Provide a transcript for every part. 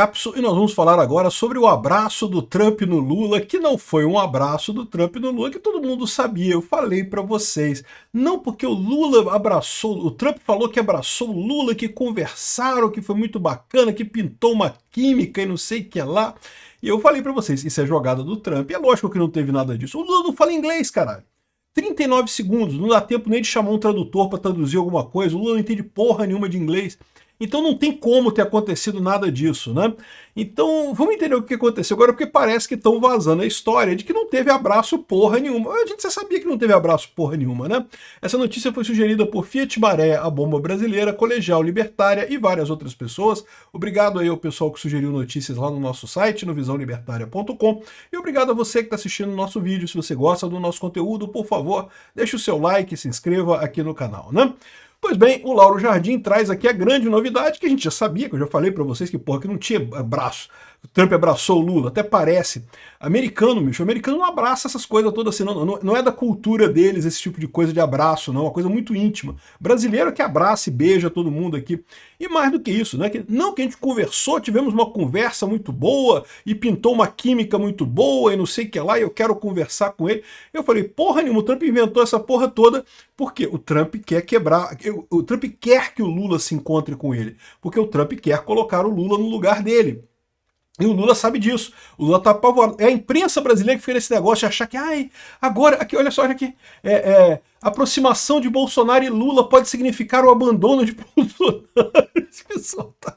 Capso e nós vamos falar agora sobre o abraço do Trump no Lula, que não foi um abraço do Trump no Lula, que todo mundo sabia, eu falei para vocês. Não porque o Lula abraçou, o Trump falou que abraçou o Lula, que conversaram, que foi muito bacana, que pintou uma química e não sei o que lá. E eu falei para vocês, isso é jogada do Trump. É lógico que não teve nada disso. O Lula não fala inglês, caralho. 39 segundos, não dá tempo nem de chamar um tradutor para traduzir alguma coisa. O Lula não entende porra nenhuma de inglês. Então não tem como ter acontecido nada disso, né? Então vamos entender o que aconteceu agora, porque parece que estão vazando a história de que não teve abraço porra nenhuma. A gente já sabia que não teve abraço porra nenhuma, né? Essa notícia foi sugerida por Fiat Maré, a Bomba Brasileira, Colegial Libertária e várias outras pessoas. Obrigado aí ao pessoal que sugeriu notícias lá no nosso site, no visãolibertaria.com. E obrigado a você que está assistindo o nosso vídeo. Se você gosta do nosso conteúdo, por favor, deixe o seu like e se inscreva aqui no canal, né? Pois bem, o Lauro Jardim traz aqui a grande novidade, que a gente já sabia, que eu já falei para vocês que, porra, que não tinha abraço. O Trump abraçou o Lula, até parece. Americano, bicho, o americano não abraça essas coisas todas assim, não é da cultura deles esse tipo de coisa de abraço, não, é uma coisa muito íntima. Brasileiro que abraça e beija todo mundo aqui. E mais do que isso, né? Não que a gente conversou, tivemos uma conversa muito boa e pintou uma química muito boa e não sei o que lá, e eu quero conversar com ele. Eu falei, porra nenhuma, o Trump inventou essa porra toda porque o Trump quer quebrar, o Trump quer que o Lula se encontre com ele, porque o Trump quer colocar o Lula no lugar dele. E o Lula sabe disso. O Lula tá apavorado. É a imprensa brasileira que fez esse negócio de achar que, ai, agora, aqui, olha só, aqui, aproximação de Bolsonaro e Lula pode significar o abandono de Bolsonaro. Esse pessoal tá...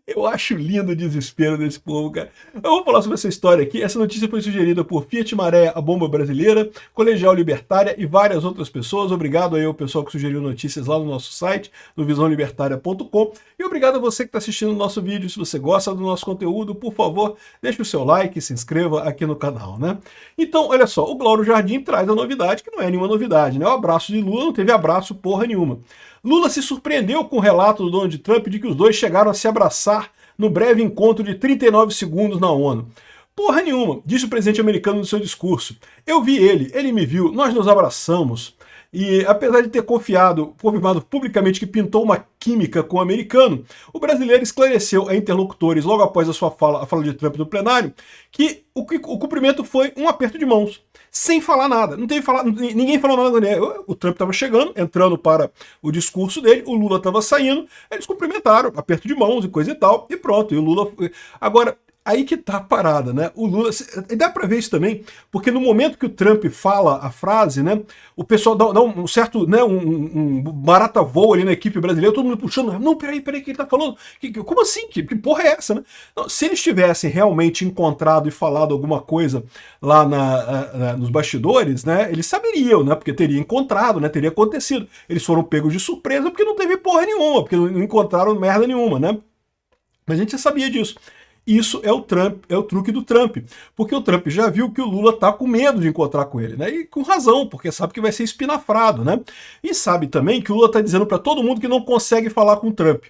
Eu acho lindo o desespero desse povo, cara. Eu vou falar sobre essa história aqui. Essa notícia foi sugerida por Fiat Maré, a Bomba Brasileira, Colegial Libertária e várias outras pessoas. Obrigado aí ao pessoal que sugeriu notícias lá no nosso site, no visãolibertaria.com. E obrigado a você que está assistindo o nosso vídeo. Se você gosta do nosso conteúdo, por favor, deixe o seu like e se inscreva aqui no canal, né? Então, olha só, o Lauro Jardim traz a novidade, que não é nenhuma novidade, né? O abraço de Lula não teve abraço porra nenhuma. Lula se surpreendeu com o relato do Donald Trump de que os dois chegaram a se abraçar no breve encontro de 39 segundos na ONU. Porra nenhuma, disse o presidente americano no seu discurso. Eu vi ele me viu, nós nos abraçamos. E apesar de ter confirmado publicamente que pintou uma química com o americano, o brasileiro esclareceu a interlocutores, logo após a fala de Trump no plenário, que o cumprimento foi um aperto de mãos, sem falar nada. Não teve ninguém falou nada com ele. O Trump estava chegando, entrando para o discurso dele, o Lula estava saindo, eles cumprimentaram, aperto de mãos e coisa e tal, e pronto. E o Lula... Agora, aí que tá a parada, né? O Lula... Dá pra ver isso também, porque no momento que o Trump fala a frase, né? O pessoal dá um certo, né? Um barata voo ali na equipe brasileira, todo mundo puxando. Não, peraí, o que ele tá falando? Como assim? Que porra é essa, né? Não, se eles tivessem realmente encontrado e falado alguma coisa lá nos bastidores, né? Eles saberiam, né? Porque teria encontrado, né? Teria acontecido. Eles foram pegos de surpresa porque não teve porra nenhuma, porque não encontraram merda nenhuma, né? Mas a gente já sabia disso. Isso é o truque do Trump, porque o Trump já viu que o Lula tá com medo de encontrar com ele, né? E com razão, porque sabe que vai ser espinafrado, né? E sabe também que o Lula tá dizendo para todo mundo que não consegue falar com o Trump.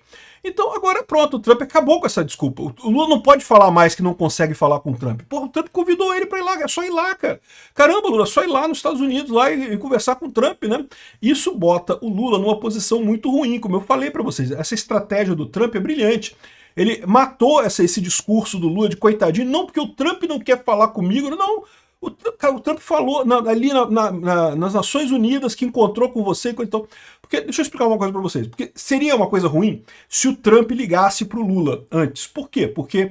Então agora pronto, o Trump acabou com essa desculpa. O Lula não pode falar mais que não consegue falar com o Trump. Porra, o Trump convidou ele para ir lá, é só ir lá, cara. Caramba, Lula, é só ir lá nos Estados Unidos lá e conversar com o Trump, né? Isso bota o Lula numa posição muito ruim, como eu falei para vocês. Essa estratégia do Trump é brilhante. Ele matou esse discurso do Lula de coitadinho, não porque o Trump não quer falar comigo, não. O Trump falou ali nas Nações Unidas que encontrou com você. Então, porque, deixa eu explicar uma coisa para vocês. Porque seria uma coisa ruim se o Trump ligasse para o Lula antes. Por quê? Porque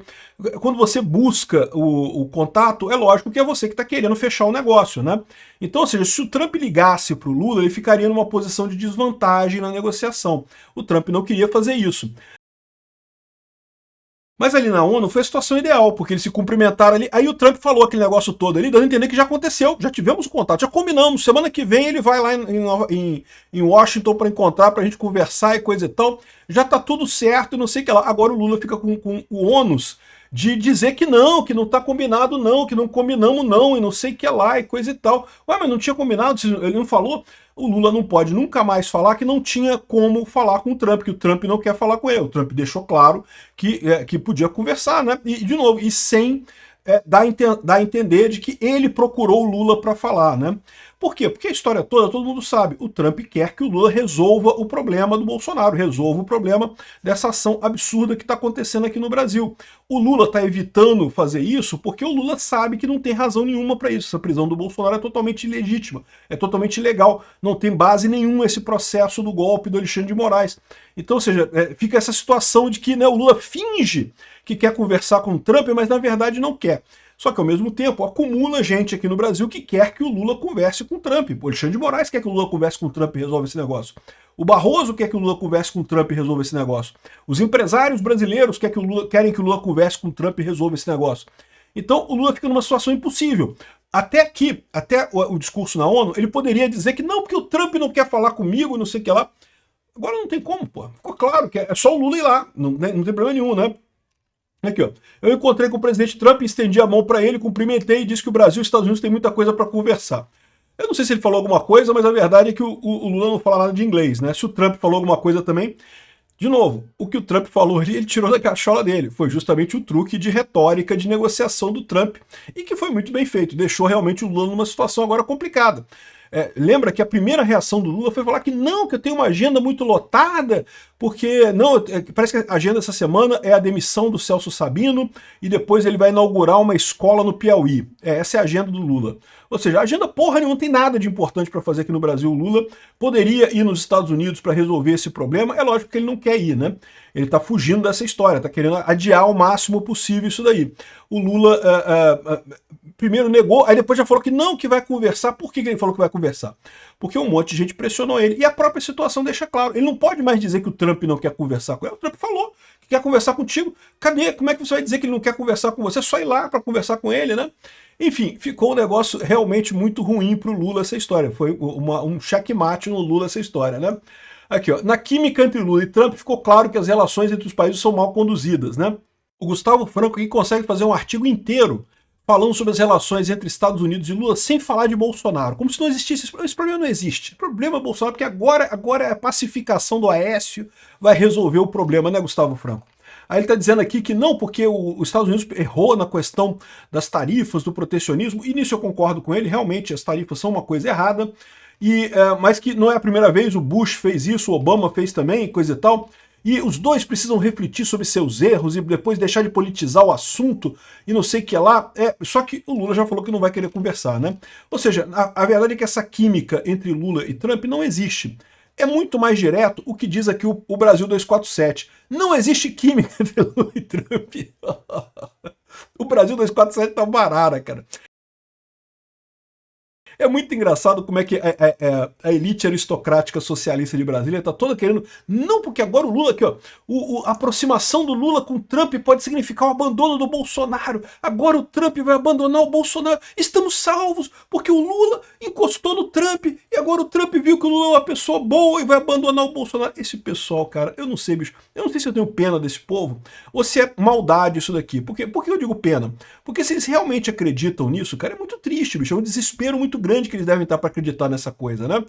quando você busca o contato, é lógico que é você que está querendo fechar o negócio, né? Então, ou seja, se o Trump ligasse para o Lula, ele ficaria numa posição de desvantagem na negociação. O Trump não queria fazer isso. Mas ali na ONU foi a situação ideal, porque eles se cumprimentaram ali. Aí o Trump falou aquele negócio todo ali, dando a entender que já aconteceu, já tivemos o contato, já combinamos. Semana que vem ele vai lá em Washington para encontrar, para a gente conversar e coisa e tal. Já tá tudo certo e não sei o que lá. Agora o Lula fica com o ônus de dizer que não tá combinado não, que não combinamos não, e não sei o que lá, e coisa e tal. Ué, mas não tinha combinado, ele não falou? O Lula não pode nunca mais falar que não tinha como falar com o Trump, que o Trump não quer falar com ele. O Trump deixou claro que podia conversar, né? E, de novo, e sem dar a entender de que ele procurou o Lula para falar, né? Por quê? Porque a história toda, todo mundo sabe, o Trump quer que o Lula resolva o problema do Bolsonaro, resolva o problema dessa ação absurda que está acontecendo aqui no Brasil. O Lula está evitando fazer isso porque o Lula sabe que não tem razão nenhuma para isso. Essa prisão do Bolsonaro é totalmente ilegítima, é totalmente ilegal, não tem base nenhuma esse processo do golpe do Alexandre de Moraes. Então, ou seja, fica essa situação de que, né, o Lula finge que quer conversar com o Trump, mas na verdade não quer. Só que ao mesmo tempo acumula gente aqui no Brasil que quer que o Lula converse com o Trump. O Alexandre de Moraes quer que o Lula converse com o Trump e resolva esse negócio. O Barroso quer que o Lula converse com o Trump e resolva esse negócio. Os empresários brasileiros querem que o Lula converse com o Trump e resolva esse negócio. Então o Lula fica numa situação impossível. Até aqui, até o discurso na ONU, ele poderia dizer que não, porque o Trump não quer falar comigo, não sei o que lá. Agora não tem como, pô. Ficou claro que é só o Lula ir lá, não tem problema nenhum, né? Aqui, ó. Eu encontrei com o presidente Trump, estendi a mão para ele, cumprimentei e disse que o Brasil e os Estados Unidos têm muita coisa para conversar. Eu não sei se ele falou alguma coisa, mas a verdade é que o Lula não fala nada de inglês, né? Se o Trump falou alguma coisa também, de novo, o que o Trump falou ali, ele tirou da cachola dele. Foi justamente o truque de retórica, de negociação do Trump, e que foi muito bem feito. Deixou realmente o Lula numa situação agora complicada. Lembra que a primeira reação do Lula foi falar que não, que eu tenho uma agenda muito lotada, porque não, parece que a agenda essa semana é a demissão do Celso Sabino e depois ele vai inaugurar uma escola no Piauí. Essa é a agenda do Lula. Ou seja, a agenda porra nenhuma, não tem nada de importante para fazer aqui no Brasil. O Lula poderia ir nos Estados Unidos para resolver esse problema, é lógico que ele não quer ir, né? Ele está fugindo dessa história, está querendo adiar ao máximo possível isso daí. O Lula primeiro negou, aí depois já falou que não, que vai conversar. Por que ele falou que vai conversar? Porque um monte de gente pressionou ele. E a própria situação deixa claro. Ele não pode mais dizer que o Trump não quer conversar com ele. O Trump falou que quer conversar contigo. Cadê? Como é que você vai dizer que ele não quer conversar com você? É só ir lá para conversar com ele, né? Enfim, ficou um negócio realmente muito ruim para o Lula essa história. Foi um checkmate no Lula essa história, né? Aqui, ó, na química entre Lula e Trump ficou claro que as relações entre os países são mal conduzidas, né? O Gustavo Franco aqui consegue fazer um artigo inteiro falando sobre as relações entre Estados Unidos e Lula sem falar de Bolsonaro, como se não existisse. Esse problema não existe. O problema é Bolsonaro, porque agora a pacificação do Aécio vai resolver o problema, né, Gustavo Franco? Aí ele está dizendo aqui que não, porque os Estados Unidos errou na questão das tarifas, do protecionismo, e nisso eu concordo com ele, realmente as tarifas são uma coisa errada, mas que não é a primeira vez, o Bush fez isso, o Obama fez também, coisa e tal, e os dois precisam refletir sobre seus erros e depois deixar de politizar o assunto e não sei o que lá. Só que o Lula já falou que não vai querer conversar, né? Ou seja, a verdade é que essa química entre Lula e Trump não existe. É muito mais direto o que diz aqui o Brasil 247. Não existe química entre Lula e Trump. O Brasil 247 tá barara, cara. É muito engraçado como é que a elite aristocrática socialista de Brasília está toda querendo... Não, porque agora o Lula aqui, ó, a aproximação do Lula com o Trump pode significar o abandono do Bolsonaro. Agora o Trump vai abandonar o Bolsonaro. Estamos salvos, porque o Lula encostou no Trump e agora o Trump viu que o Lula é uma pessoa boa e vai abandonar o Bolsonaro. Esse pessoal, cara, eu não sei, bicho. Eu não sei se eu tenho pena desse povo ou se é maldade isso daqui. Por que eu digo pena? Porque se eles realmente acreditam nisso, cara, é muito triste, bicho. É um desespero muito grande que eles devem estar para acreditar nessa coisa, né?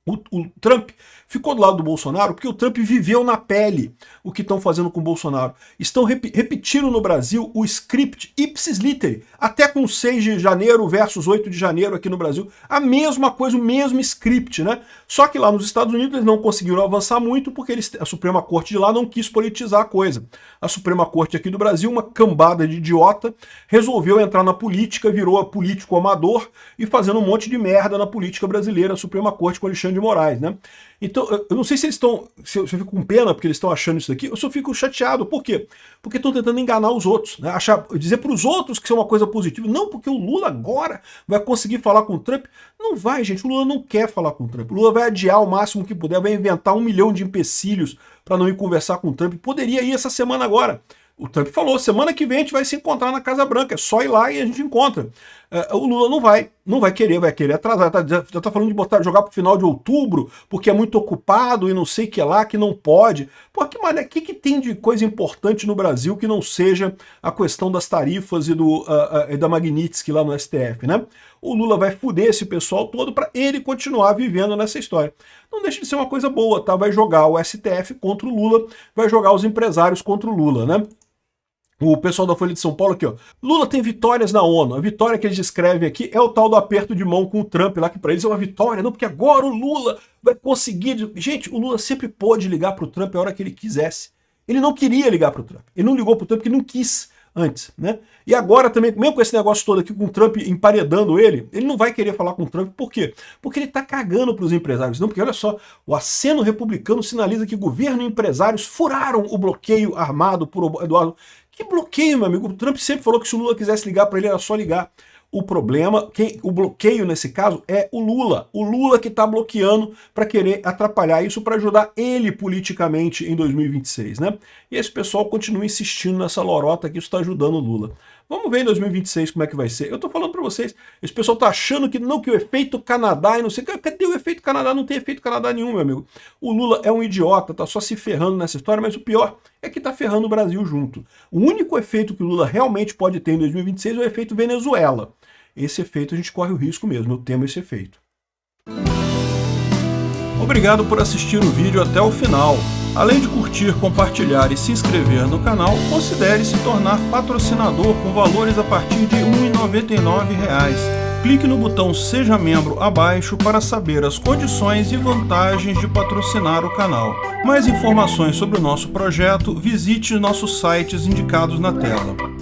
O Trump ficou do lado do Bolsonaro porque o Trump viveu na pele o que estão fazendo com o Bolsonaro. Estão repetindo no Brasil o script ipsis literi, até com 6 de janeiro versus 8 de janeiro aqui no Brasil. A mesma coisa, o mesmo script, né? Só que lá nos Estados Unidos eles não conseguiram avançar muito porque a Suprema Corte de lá não quis politizar a coisa. A Suprema Corte aqui do Brasil, uma cambada de idiota, resolveu entrar na política, virou político amador e fazendo um monte de merda na política brasileira, a Suprema Corte com Alexandre de Moraes, né? Então, eu não sei se eles estão... Se eu fico com pena porque eles estão achando isso daqui, eu só fico chateado. Por quê? Porque estão tentando enganar os outros, né? Dizer para os outros que isso é uma coisa positiva. Não, porque o Lula agora vai conseguir falar com o Trump. Não vai, gente. O Lula não quer falar com o Trump. O Lula vai adiar o máximo que puder, vai inventar 1 milhão de empecilhos para não ir conversar com o Trump. Poderia ir essa semana agora. O Trump falou, semana que vem a gente vai se encontrar na Casa Branca, é só ir lá e a gente encontra. O Lula não vai querer atrasar, já tá falando de jogar pro final de outubro, porque é muito ocupado e não sei o que lá, que não pode. Pô, que tem de coisa importante no Brasil que não seja a questão das tarifas e da Magnitsky lá no STF, né? O Lula vai fuder esse pessoal todo para ele continuar vivendo nessa história. Não deixa de ser uma coisa boa, tá? Vai jogar o STF contra o Lula, vai jogar os empresários contra o Lula, né? O pessoal da Folha de São Paulo aqui, ó. Lula tem vitórias na ONU. A vitória que eles descrevem aqui é o tal do aperto de mão com o Trump lá, que para eles é uma vitória, não, porque agora o Lula vai conseguir... Gente, o Lula sempre pôde ligar pro Trump a hora que ele quisesse. Ele não queria ligar pro Trump. Ele não ligou pro Trump porque não quis antes, né? E agora também, mesmo com esse negócio todo aqui, com o Trump emparedando ele não vai querer falar com o Trump. Por quê? Porque ele tá cagando pros empresários. Não, porque olha só, o aceno republicano sinaliza que governo e empresários furaram o bloqueio armado por Eduardo. Que bloqueio, meu amigo? O Trump sempre falou que se o Lula quisesse ligar para ele, era só ligar. O problema, o bloqueio nesse caso, é o Lula. O Lula que está bloqueando para querer atrapalhar isso, para ajudar ele politicamente em 2026, né? E esse pessoal continua insistindo nessa lorota que isso está ajudando o Lula. Vamos ver em 2026 como é que vai ser. Eu tô falando para vocês, esse pessoal tá achando que não, que o efeito Canadá e não sei o que. Cadê o efeito Canadá? Não tem efeito Canadá nenhum, meu amigo. O Lula é um idiota, tá só se ferrando nessa história, mas o pior é que tá ferrando o Brasil junto. O único efeito que o Lula realmente pode ter em 2026 é o efeito Venezuela. Esse efeito a gente corre o risco mesmo, eu temo esse efeito. Obrigado por assistir o vídeo até o final. Além de curtir, compartilhar e se inscrever no canal, considere se tornar patrocinador com valores a partir de R$ 1,99. Clique no botão Seja Membro abaixo para saber as condições e vantagens de patrocinar o canal. Mais informações sobre o nosso projeto, visite nossos sites indicados na tela.